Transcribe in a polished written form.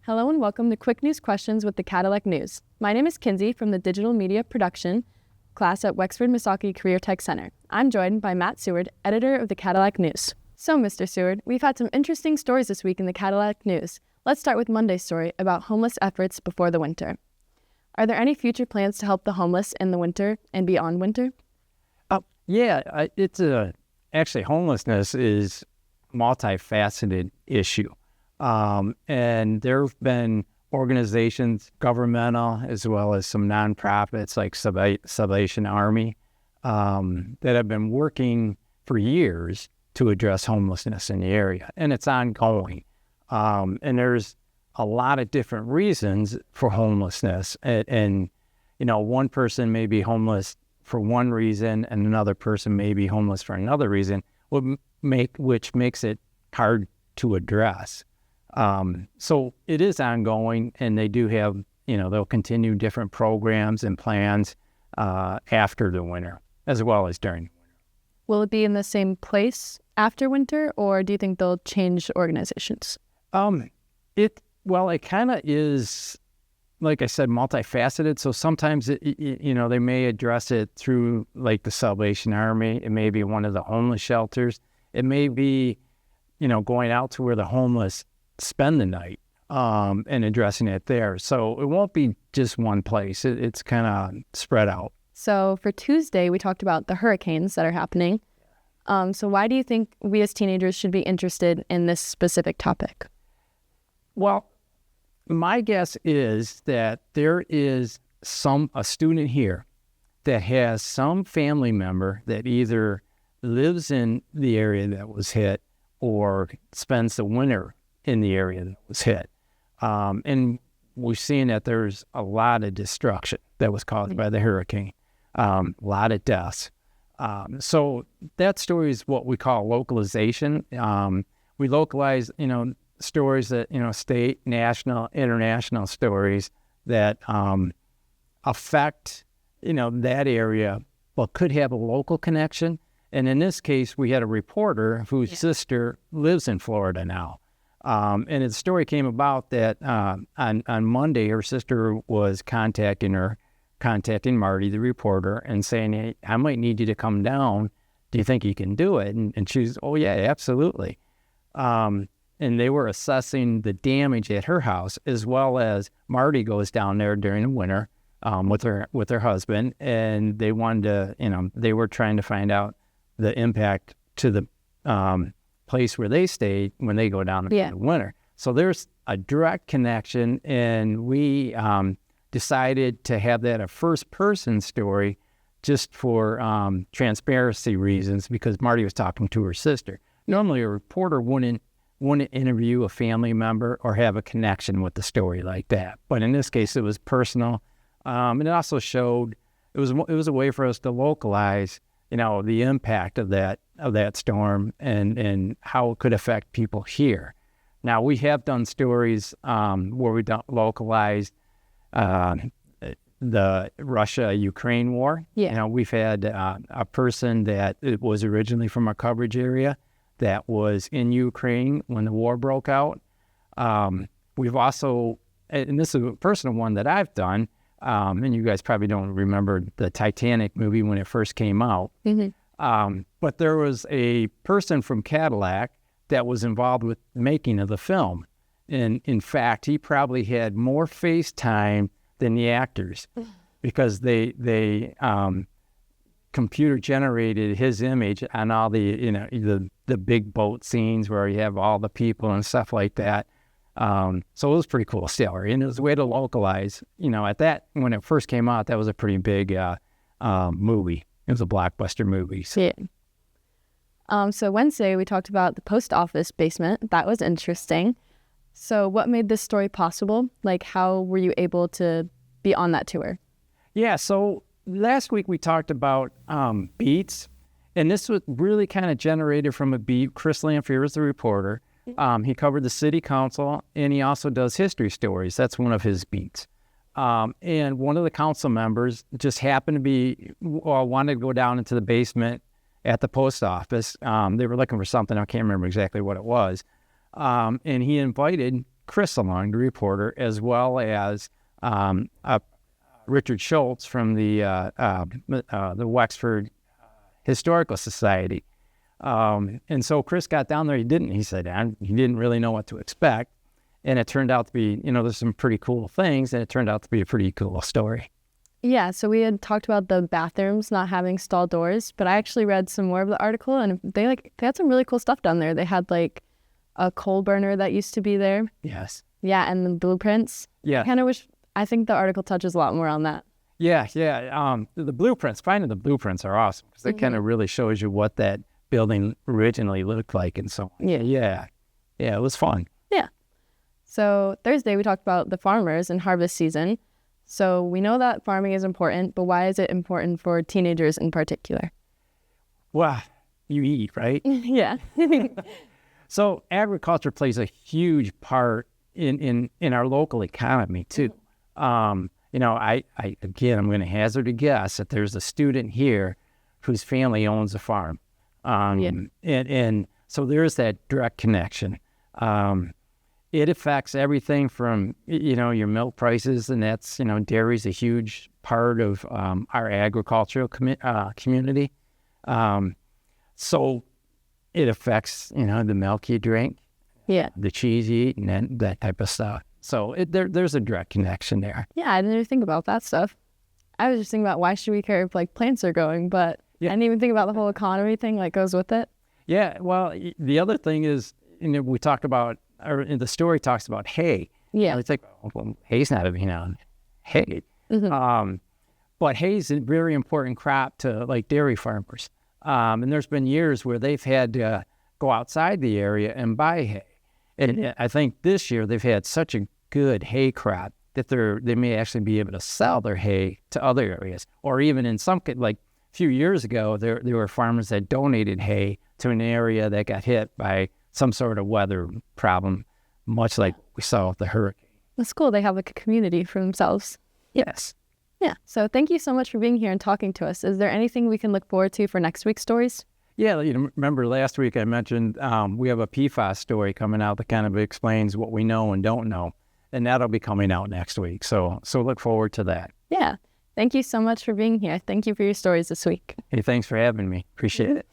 Hello and welcome to Quick News Questions with the Cadillac News. My name is Kinsey from the Digital Media Production class at Wexford Missaukee Career Tech Center. I'm joined by Matt Seward, editor of the Cadillac News. So, Mr. Seward, we've had some interesting stories this week in the Cadillac News. Let's start with Monday's story about homeless efforts before the winter. Are there any future plans to help the homeless in the winter and beyond winter? Actually, homelessness is a multifaceted issue. And there have been organizations, governmental, as well as some nonprofits like Salvation Army, that have been working for years to address homelessness in the area. And it's ongoing. And there's a lot of different reasons for homelessness. And one person may be homeless for one reason and another person may be homeless for another reason, which makes it hard to address. So it is ongoing, and they do have, they'll continue different programs and plans after the winter, as well as during the winter. Will it be in the same place after winter, or do you think they'll change organizations? It kind of is, like I said, multifaceted. So sometimes, they may address it through, like, the Salvation Army. It may be one of the homeless shelters. It may be, going out to where the homeless spend the night and addressing it there. So it won't be just one place. It's kind of spread out. So for Tuesday, we talked about the hurricanes that are happening. So why do you think we as teenagers should be interested in this specific topic? Well, my guess is that there is a student here that has some family member that either lives in the area that was hit or spends the winter in the area that was hit. And we've seen that there's a lot of destruction that was caused by the hurricane, a lot of deaths. So that story is what we call localization. We localize, stories that, state, national, international stories that affect, that area, but could have a local connection. And in this case, we had a reporter whose sister lives in Florida now. And the story came about that on Monday, her sister was contacting Marty, the reporter, and saying, "Hey, I might need you to come down. Do you think you can do it?" And she's, "Oh, yeah, absolutely." And they were assessing the damage at her house, as well as Marty goes down there during the winter with her husband, and they wanted to, they were trying to find out the impact to the place where they stayed when they go down in the winter. So there's a direct connection, and we decided to have that a first-person story just for transparency reasons, because Marty was talking to her sister. Normally, a reporter wouldn't interview a family member or have a connection with the story like that. But in this case, it was personal. And it also showed it was a way for us to localize, the impact of that storm and how it could affect people here. Now, we have done stories where we localized the Russia-Ukraine war. Yeah. We've had a person that it was originally from our coverage area that was in Ukraine when the war broke out. We've also, and this is a personal one that I've done, and you guys probably don't remember the Titanic movie when it first came out. Mm-hmm. But there was a person from Cadillac that was involved with the making of the film. And in fact, he probably had more face time than the actors, because they computer generated his image on all the big boat scenes where you have all the people and stuff like that. So it was pretty cool story, and it was a way to localize. At that, when it first came out, that was a pretty big movie. It was a blockbuster movie. So. Yeah. So Wednesday we talked about the post office basement. That was interesting. So what made this story possible? Like, how were you able to be on that tour? Yeah. So last week we talked about beats, and this was really kind of generated from a beat. Chris Lamphere is the reporter. He covered the city council, and he also does history stories. That's one of his beats. And one of the council members just happened to wanted to go down into the basement at the post office. They were looking for something. I can't remember exactly what it was. And he invited Chris along, the reporter, as well as Richard Schultz from the Wexford Historical Society. And so Chris got down there. He said he didn't really know what to expect. And it turned out to be, there's some pretty cool things, and it turned out to be a pretty cool story. Yeah, so we had talked about the bathrooms not having stall doors, but I actually read some more of the article, and they had some really cool stuff down there. They had like a coal burner that used to be there. Yes. Yeah, and the blueprints. Yeah. I think the article touches a lot more on that. Yeah. The blueprints, finding the blueprints are awesome because it kind of really shows you what that building originally looked like and so on. Yeah, it was fun. Yeah. So Thursday we talked about the farmers and harvest season. So we know that farming is important, but why is it important for teenagers in particular? Well, you eat, right? Yeah. So agriculture plays a huge part in our local economy too. I'm going to hazard a guess that there's a student here whose family owns a farm. And so there's that direct connection. It affects everything from, your milk prices, and that's, dairy's a huge part of our agricultural community. So it affects, the milk you drink, the cheese you eat, and that type of stuff. So there's a direct connection there. Yeah, I didn't even think about that stuff. I was just thinking about why should we care if plants are growing, but I didn't even think about the whole economy thing goes with it. Yeah, well, the other thing is, we talked about, or the story talks about hay. Yeah. It's like, well, hay's not hay. Mm-hmm. But hay's a very important crop to dairy farmers. And there's been years where they've had to go outside the area and buy hay. And I think this year they've had such a good hay crop that they may actually be able to sell their hay to other areas. Or even in some, a few years ago, there were farmers that donated hay to an area that got hit by some sort of weather problem, much like we saw with the hurricane. That's cool. They have a community for themselves. Yes. Yeah. So thank you so much for being here and talking to us. Is there anything we can look forward to for next week's stories? Yeah. Remember last week I mentioned we have a PFAS story coming out that kind of explains what we know and don't know. And that'll be coming out next week. So look forward to that. Yeah. Thank you so much for being here. Thank you for your stories this week. Hey, thanks for having me. Appreciate it.